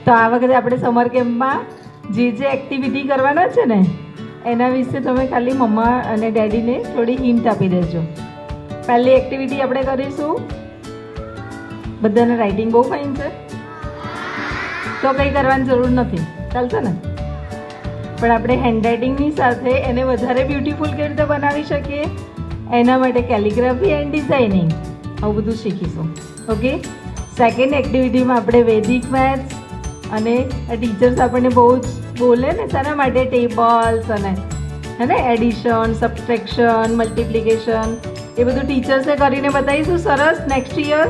તો આ વખતે આપણે સમર કેમ્પમાં જે એક્ટિવિટી કરવાના છે ને એના વિશે તમે ખાલી મમ્મા અને ડેડીને થોડી હિન્ટ આપી દેજો. પહેલી એક્ટિવિટી આપણે કરીશું, બધાને રાઇટિંગ બહુ ફાઇન છે તો કંઈ કરવાની જરૂર નથી, ચાલશે ને? પણ આપણે હેન્ડરાઇટિંગની સાથે એને વધારે બ્યુટીફુલ કેવી રીતે બનાવી શકીએ એના માટે કેલિગ્રાફી એન્ડ ડિઝાઇનિંગ આવું બધું શીખીશું. ઓકે, સેકન્ડ એક્ટિવિટીમાં આપણે વૈદિક મેથ્સ અને ટીચર્સ આપણને બહુ જ બોલે ને શાના માટે ટેબલ્સ અને હે ને એડિશન, સબટ્રેક્શન, મલ્ટિપ્લિકેશન એ બધું ટીચર્સે કરીને બતાવીશું. સરસ. નેક્સ્ટ યર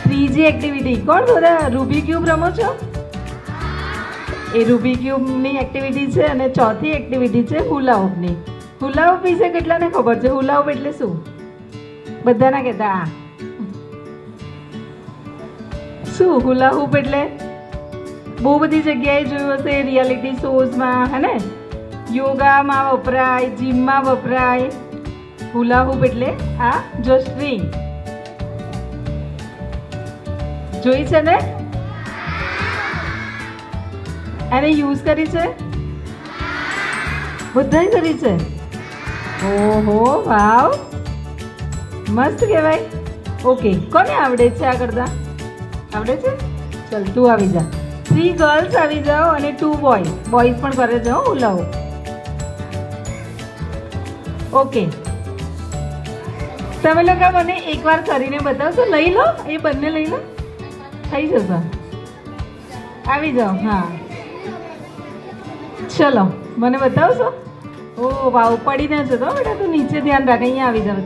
ત્રીજી એક્ટિવિટી, કોણ બધા રૂબી ક્યુબ રમો છો? એ રૂબી ક્યુબની એક્ટિવિટી છે. અને ચોથી એક્ટિવિટી છે હુલા હૂપની. હુલા હૂપ વિશે કેટલાને ખબર છે? હુલા હૂપ એટલે શું? બધાના કહેતા આ શું? હુલા હૂપ એટલે બહુ બધી જગ્યાએ જોયું હશે, રિયાલિટી શોઝમાં, હે ને, યોગામાં વપરાય, જીમમાં વપરાય. હુલા હૂપ એટલે આ જો સ્ટ્રિંગ જોઈ છે ને, એને યુઝ કરી છે, બધાય કરી છે. ઓહો, વાવ, મસ્ત કહેવાય. ઓકે, કોને આવડે છે આ કરતા? આવડે છે? ચલ તું આવી જા. 3 ગર્લ્સ આવી જાઓ અને 2 બોયઝ. બોયઝ પણ કરે છે હો હુલા હૂપ. ઓકે, તમે લોકો મને એકવાર કરીને બતાવશો? લઈ લો, એ બંને લઈ લો, થઈ જશે. આવી જાઓ. હા, ચલો મને બતાવશો? ઓ વાવ, પડી ના જતો બેટા, તું નીચે ધ્યાન રાખ. અહીંયા આવી જાવ.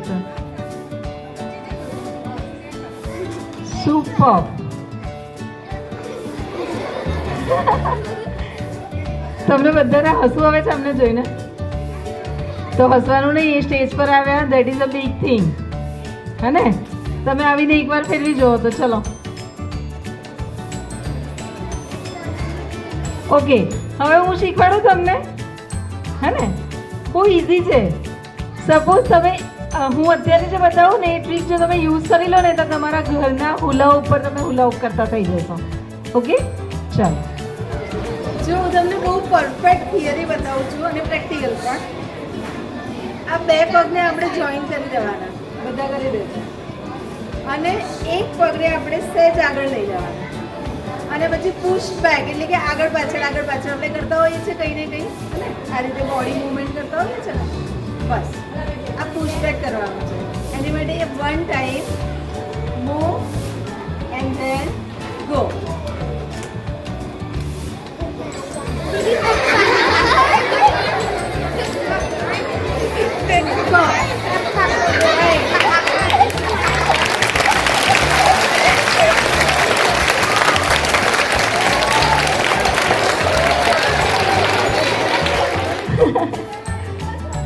સુપર. તમને બધાને હસવું આવે છે અમને જોઈને? તો હસવાનું નહીં, એ સ્ટેજ પર આવ્યા, that is a big thing, હે ને? તમે આવીને એકવાર ફેરવી જુઓ તો. ચલો ઓકે, હવે હું શીખવાડું તમને, હે ને? બહુ ઇઝી છે. સપોઝ તમે હું અત્યારે જે બતાવું ને એ ટ્રીક જો તમે યુઝ કરી લો ને તો તમારા ઘરના હુલા ઉપર તમે હુલા કરતા થઈ જશો. ઓકે, ચાલો. જો હું તમને બહુ પરફેક્ટ થિયરી બતાવું છું અને પ્રેક્ટિકલ પણ. આ બે પગને આપણે જોઈન કરી દેવાના, બધા કરી દેજો. અને એક પગને આપણે સહેજ આગળ લઈ જવાના અને પછી પુશ બેક એટલે કે આગળ પાછળ આપણે કરતા હોઈએ છીએ કંઈ ને કંઈ, અને આ રીતે બોડી મૂવમેન્ટ કરતા હોઈએ છીએ ને, બસ આ પુશ બેક કરવાનું છે. એની માટે 1 time move and then go.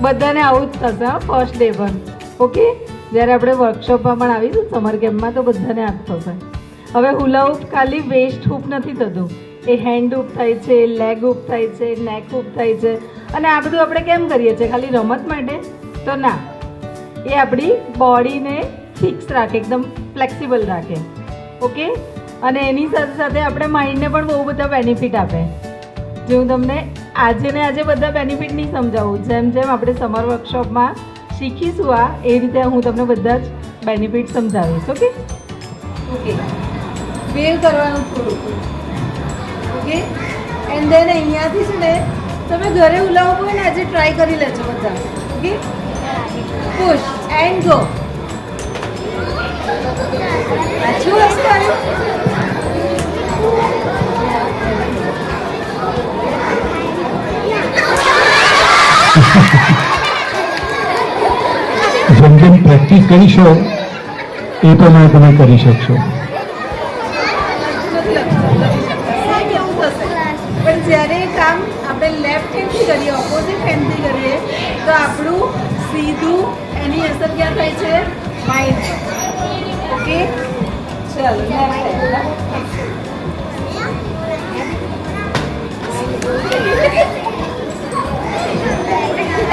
બધાને આવું જ થશે ફર્સ્ટ ડે પર. ઓકે, જ્યારે આપણે વર્કશોપમાં પણ આવીશું સમર કેમ્પમાં તો બધાને આ થશે. હવે હુલા હૂપ ખાલી વેસ્ટ હૂપ નથી થતું, એ હેન્ડ હૂપ થાય છે, લેગ હૂપ થાય છે, નેક હૂપ થાય છે. અને આ બધું આપણે કેમ કરીએ છીએ? ખાલી રમત માટે તો ના, એ આપણી બોડીને ફિક્સ રાખે, એકદમ ફ્લેક્સિબલ રાખે. ઓકે, અને એની સાથે સાથે આપણે માઇન્ડને પણ બહુ બધા બેનિફિટ આપે. જે હું તમને આજે બધા બેનિફિટ નહીં સમજાવું, જેમ જેમ આપણે સમર વર્કશોપમાં શીખીશું આ એ રીતે હું તમને બધા જ બેનિફિટ સમજાવીશ. ઓકે ઓકે, વેવ કરવાનું થોડું. ઓકે, એન્ડ દેન અહીંયાથી છે ને તમે ઘરે ઉલાવો હોય ને આજે ટ્રાય કરી લેજો બધા. Okay, push and go. પાછું જેમ જેમ પ્રેક્ટિસ કરીશો એ પ્રમાણે તમે કરી શકશો. પણ જ્યારે કામ આપણે લેફ્ટ હેન્ડથી કરીએ, ઓપોઝિટ હેન્ડથી કરીએ તો આપણું સીધું એની અસર ક્યાં થાય છે? માઇન્ડ. ઓકે, ચલો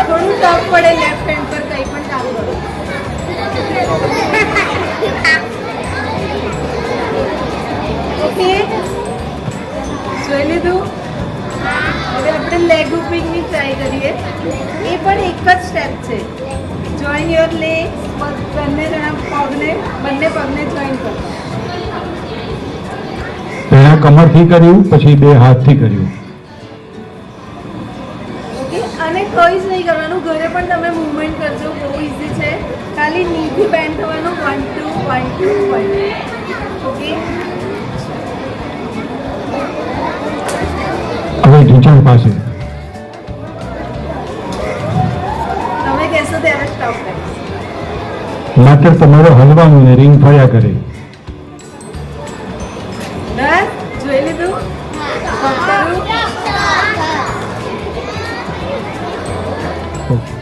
થોડું ટફ પડે લેફ્ટ હેન્ડ પર કંઈ પણ કામ કરો. ઓકે, ટ્રાય કરીએ. એ પણ એક જ સ્ટેપ છે. જોઈન યોર લેગ્સ, બંને પગને જોઈન કરો. પહેલા કમરથી કર્યું, પછી બે હાથથી કર્યું. ઓકે, અને કંઈ જ નહીં કરવાનું. ઘરે પણ તમે મૂવમેન્ટ કરજો, બહુ ઇઝી છે. ખાલી નીથી બેન્ડ થવાનું. 1 2 1 2 1. ઓકે, હવે ઢીંચણ પાસે. તમે કહેશો ત્યારે સ્ટોપ કરીશ. માત્ર તમારો હલવાનું ને રિંગ ફર્યા કરે. બસ જોઈ લીધું. કરું.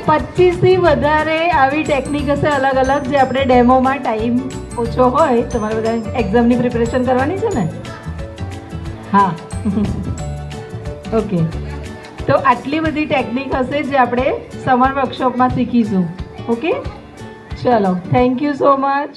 25 થી વધારે આવી ટેકનિક હશે અલગ અલગ, જે આપણે ડેમોમાં ટાઈમ ઓછો હોય. તમારે બધા એક્ઝામની પ્રિપેરેશન કરવાની છે ને? હા. ઓકે, તો આટલી બધી ટેકનિક હશે જે આપણે સમર વર્કશોપમાં શીખીશું. ઓકે, ચલો, થેન્ક યુ સો મચ.